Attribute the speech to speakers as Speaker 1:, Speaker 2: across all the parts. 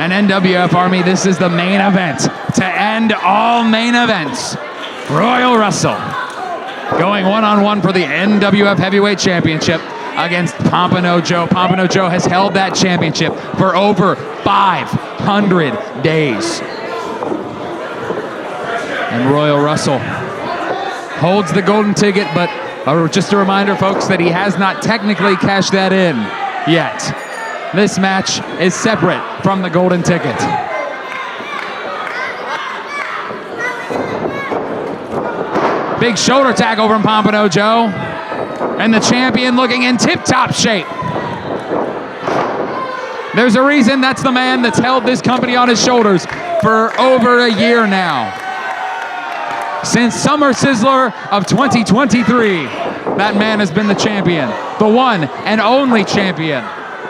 Speaker 1: And NWF Army, this is the main event to end all main events. Royal Russell going one-on-one for the NWF Heavyweight Championship against Pompano Joe. Pompano Joe has held that championship for over 500 days. And Royal Russell holds the golden ticket, but just a reminder, folks, that he has not technically cashed that in yet. This match is separate from the golden ticket. Big shoulder tackle from Pompano Joe. And the champion looking in tip-top shape. There's a reason that's the man that's held this company on his shoulders for over a year now. Since Summer Sizzler of 2023, that man has been the champion. The one and only champion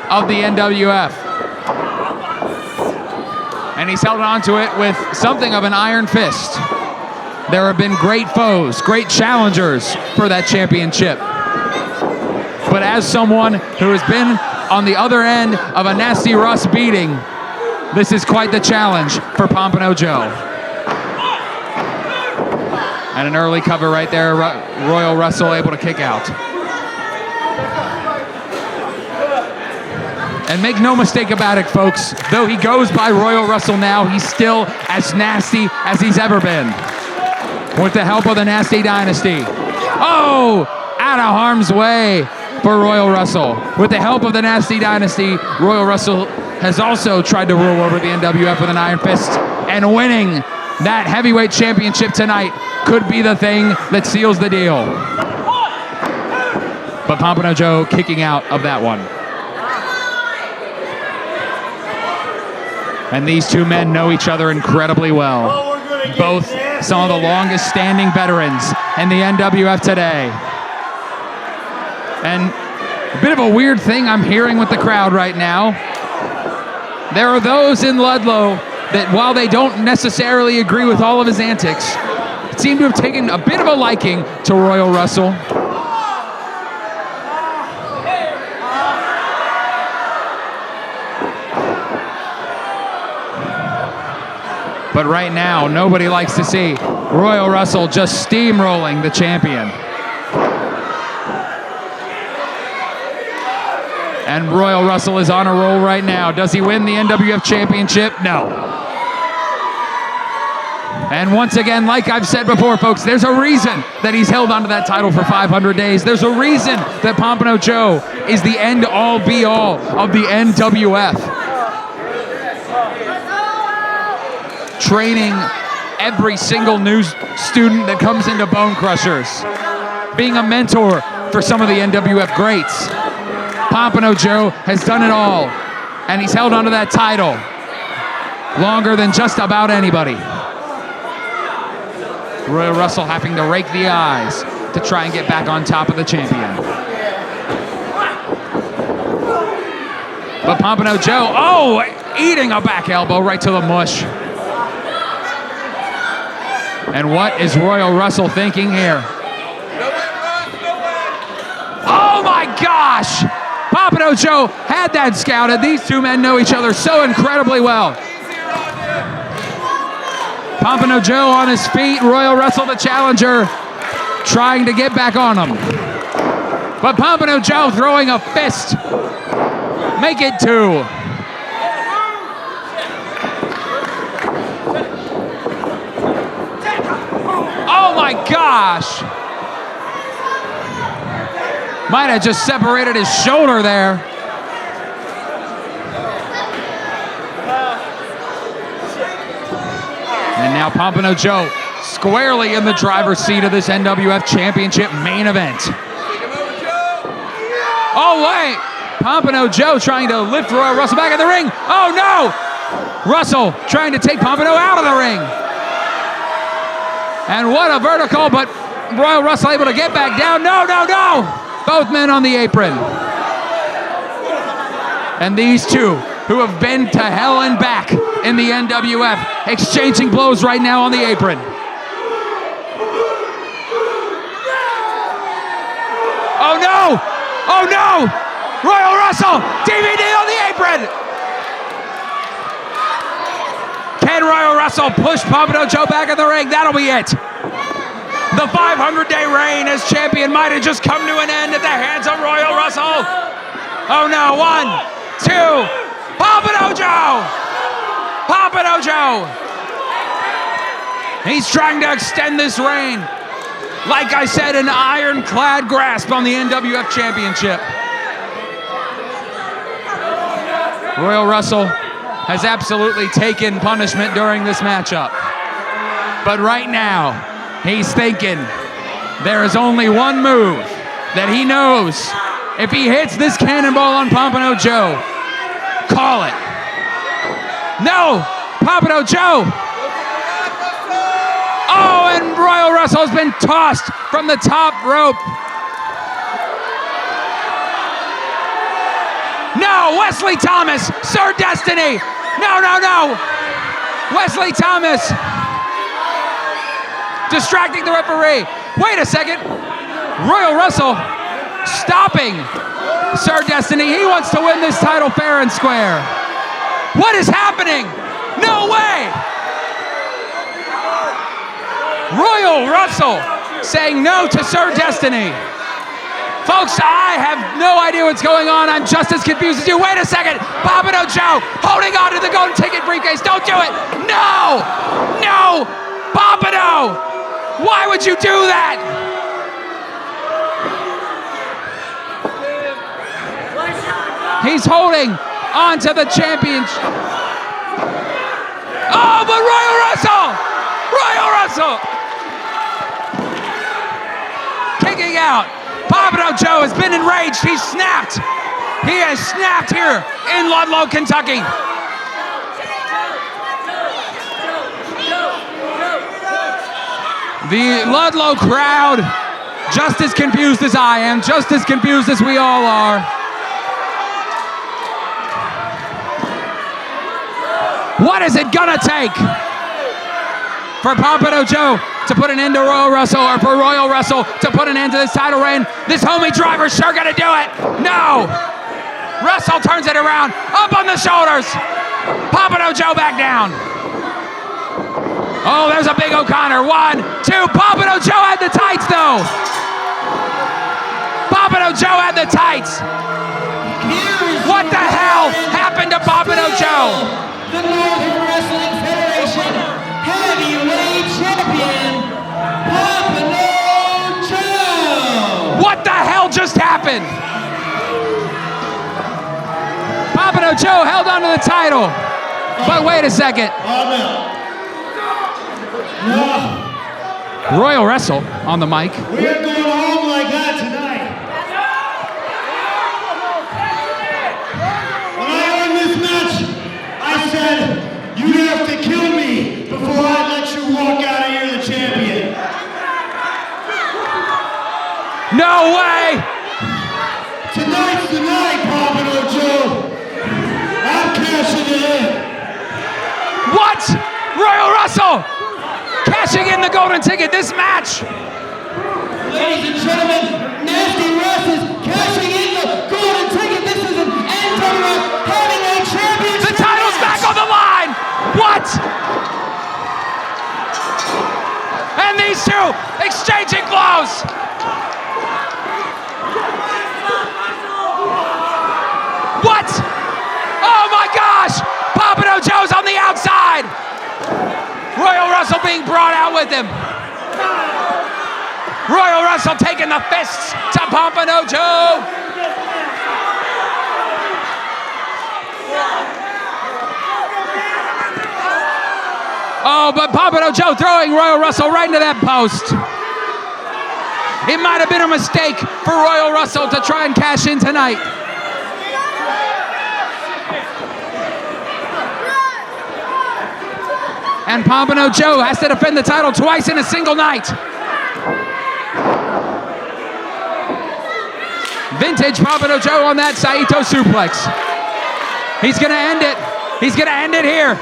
Speaker 1: of the NWF. And he's held on to it with something of an iron fist. There have been great foes, great challengers for that championship. But as someone who has been on the other end of a Nasty Russ beating, this is quite the challenge for Pompano Joe. And an early cover right there, Royal Russell able to kick out. And make no mistake about it, folks, though he goes by Royal Russell now, he's still as nasty as he's ever been. With the help of the Nasty Dynasty. Oh, out of harm's way for Royal Russell. With the help of the Nasty Dynasty, Royal Russell has also tried to rule over the NWF with an iron fist, and winning that heavyweight championship tonight could be the thing that seals the deal. But Pompano Joe kicking out of that one. And these two men know each other incredibly well. Both some of the longest standing veterans in the NWF today. And a bit of a weird thing I'm hearing with the crowd right now. There are those in Ludlow that, while they don't necessarily agree with all of his antics, seem to have taken a bit of a liking to Royal Russell. But right now, nobody likes to see Royal Russell just steamrolling the champion. And Royal Russell is on a roll right now. Does he win the NWF Championship? No. And once again, like I've said before, folks, there's a reason that he's held onto that title for 500 days. There's a reason that Pompano Joe is the end-all, be-all of the NWF. Training every single new student that comes into Bone Crushers. Being a mentor for some of the NWF greats. Pompano Joe has done it all, and he's held onto that title longer than just about anybody. Royal Russell having to rake the eyes to try and get back on top of the champion. But Pompano Joe, oh, eating a back elbow right to the mush. And what is Royal Russell thinking here? Oh my gosh! Pompano Joe had that scouted. These two men know each other so incredibly well. Pompano Joe on his feet, Royal Russell the challenger, trying to get back on him. But Pompano Joe throwing a fist. Make it two. Oh my gosh! Might have just separated his shoulder there. And now Pompano Joe squarely in the driver's seat of this NWF Championship main event. Oh wait! Pompano Joe trying to lift Royal Russell back in the ring. Oh no! Russell trying to take Pompano out of the ring. And what a vertical, but Royal Russell able to get back down. No, no, no! Both men on the apron. And these two, who have been to hell and back in the NWF, exchanging blows right now on the apron. Oh no! Oh no! Royal Russell, DVD on the apron! Can Royal Russell push Pompano Joe back in the ring? That'll be it. The 500-day reign as champion might have just come to an end at the hands of Royal Russell. Oh no, 1, 2, Pompano Joe! Pompano Joe! He's trying to extend this reign. Like I said, an ironclad grasp on the NWF Championship. Royal Russell has absolutely taken punishment during this matchup. But right now, he's thinking there is only one move that he knows. If he hits this cannonball on Pompano Joe, call it. No, Pompano Joe. Oh, and Royal Russell has been tossed from the top rope. No, Wesley Thomas, Sir Destiny. No, no, no. Wesley Thomas distracting the referee. Wait a second. Royal Russell stopping Sir Destiny. He wants to win this title fair and square. What is happening? No way. Royal Russell saying no to Sir Destiny. Folks, I have no idea what's going on. I'm just as confused as you. Wait a second. Pompano Joe holding on to the golden ticket briefcase. Don't do it. No. No. Pompano. Why would you do that? He's holding on to the championship. Oh, but Royal Russell. Royal Russell. Kicking out. Pompano Joe has been enraged. He's snapped. He has snapped here in Ludlow, Kentucky. The Ludlow crowd, just as confused as I am, just as confused as we all are. What is it gonna take for Pompano Joe to put an end to Royal Russell, or for Royal Russell to put an end to this title reign? This homie driver's sure gonna do it. No. Russell turns it around, up on the shoulders. Pompano Joe back down. Oh, there's a big O'Connor. 1, 2. Pompano Joe had the tights, though. Pompano Joe had the tights. What the hell happened to Pompano Joe?
Speaker 2: The Northern Wrestling Federation Heavyweight Champion, Pompano Joe.
Speaker 1: What the hell just happened? Pompano Joe held on to the title. But wait a second.
Speaker 2: No.
Speaker 1: Royal Russell on the mic.
Speaker 2: We're going home like that tonight. When I won this match, I said, you have to kill me before I let you walk out of here the champion.
Speaker 1: No way!
Speaker 2: Tonight's the night, Pompano Joe. I'm cashing it in.
Speaker 1: What? Royal Russell cashing in the golden ticket this match.
Speaker 2: Ladies and gentlemen, Nasty Russ is cashing in the golden ticket. This is an NWF Heavyweight Championship.
Speaker 1: The title's back on the line. What? And these two exchanging blows. What? Oh my gosh! Pompano Joe's on the outside. Royal Russell being brought out with him. Royal Russell taking the fists to Pompano Joe. Oh, but Pompano Joe throwing Royal Russell right into that post. It might have been a mistake for Royal Russell to try and cash in tonight. And Pompano Joe has to defend the title twice in a single night. Vintage Pompano Joe on that Saito suplex. He's gonna end it. He's gonna end it here.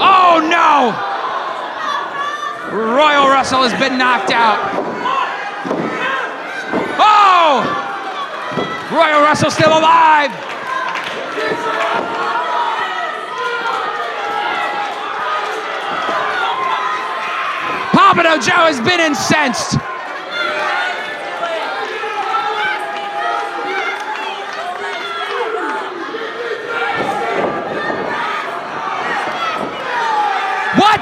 Speaker 1: Oh no! Royal Russell has been knocked out. Oh! Royal Russell still alive. Pompano Joe has been incensed. What?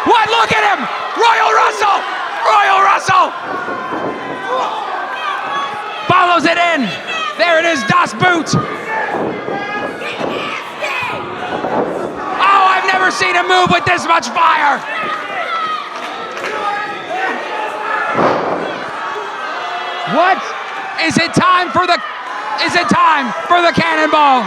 Speaker 1: What? Look at him! Royal Russell! Royal Russell! Follows it in. There it is, Das Boot. Oh, I've never seen him move with this much fire. What? Is it time for the cannonball?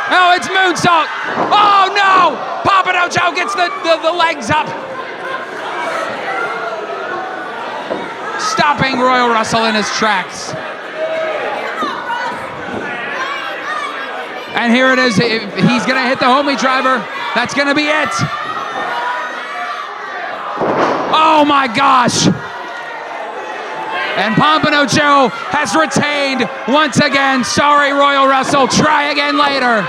Speaker 1: No, it's moonsault. Oh no! Pompano Joe gets the legs up. Stopping Royal Russell in his tracks. And here it is. He's gonna hit the homie driver. That's gonna be it. Oh my gosh. And Pompano Joe has retained once again. Sorry, Royal Russell. Try again later.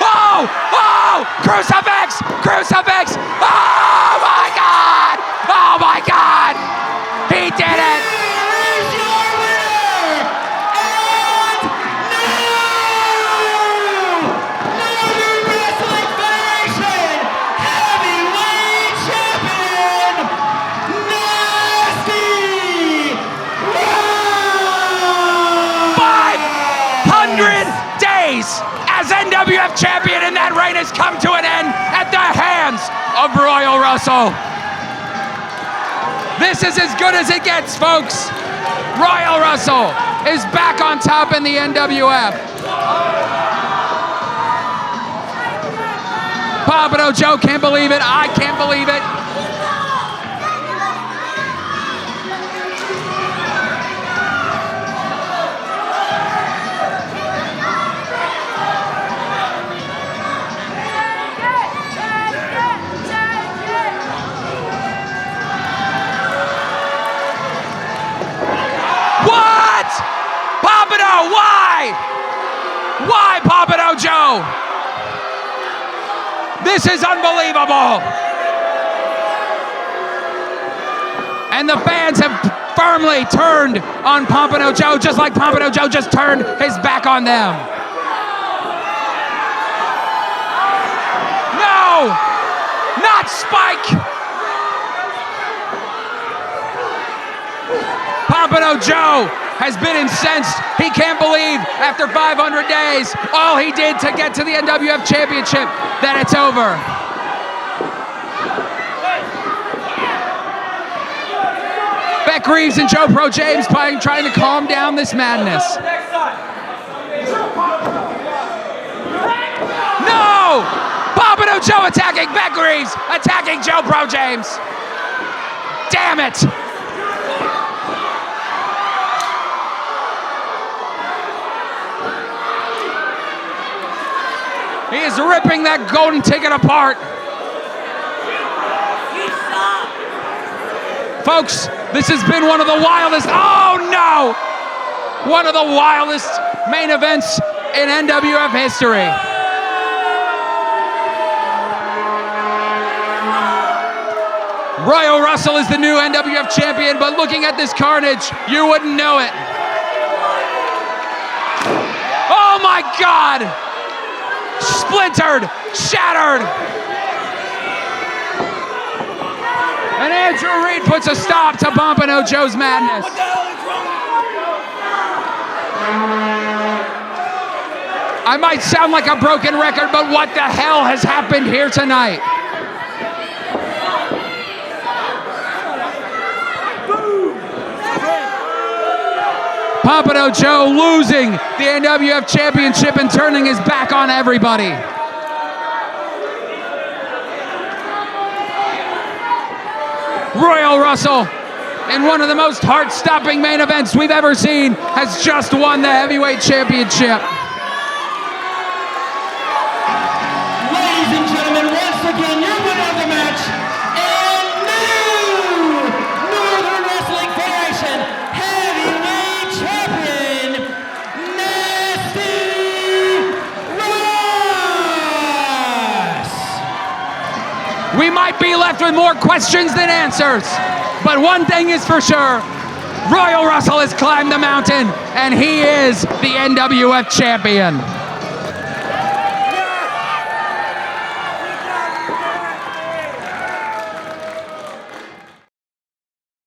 Speaker 1: Oh! Oh! Crucifix! Crucifix! Oh my God! Oh my God! He did it!
Speaker 2: Here is your winner, and new Northern Wrestling Federation Heavyweight Champion, Nasty Rose!
Speaker 1: 500 days as NWF champion, and that reign has come to an end at the hands of Royal Russell. This is as good as it gets, folks. Royal Russell is back on top in the NWF. Pompano Joe can't believe it. I can't believe it. What? Pompano, why? Why, Pompano Joe? This is unbelievable. And the fans have firmly turned on Pompano Joe, just like Pompano Joe just turned his back on them. No! Not Spike! Pompano Joe has been incensed. He can't believe after 500 days, all he did to get to the NWF Championship, that it's over. Beck Reeves and Joe Pro James trying to calm down this madness. No! Pompano Joe attacking Beck Reeves, attacking Joe Pro James. Damn it! He is ripping that golden ticket apart. Folks, this has been one of the wildest, oh no! One of the wildest main events in NWF history. Royal Russell is the new NWF champion, but looking at this carnage, you wouldn't know it. Oh my God! Splintered, shattered. And Andrew Reed puts a stop to Pompano Joe's madness. I might sound like a broken record, but what the hell has happened here tonight? Pompano Joe losing the NWF Championship and turning his back on everybody. Royal Russell, in one of the most heart-stopping main events we've ever seen, has just won the Heavyweight Championship.
Speaker 2: Ladies and gentlemen, once again, your winner of the match, and new Northern Wrestling Federation Heavyweight Champion, Nasty Rose!
Speaker 1: We might be left with more questions than answers, but one thing is for sure, Royal Russell has climbed the mountain, and he is the NWF champion.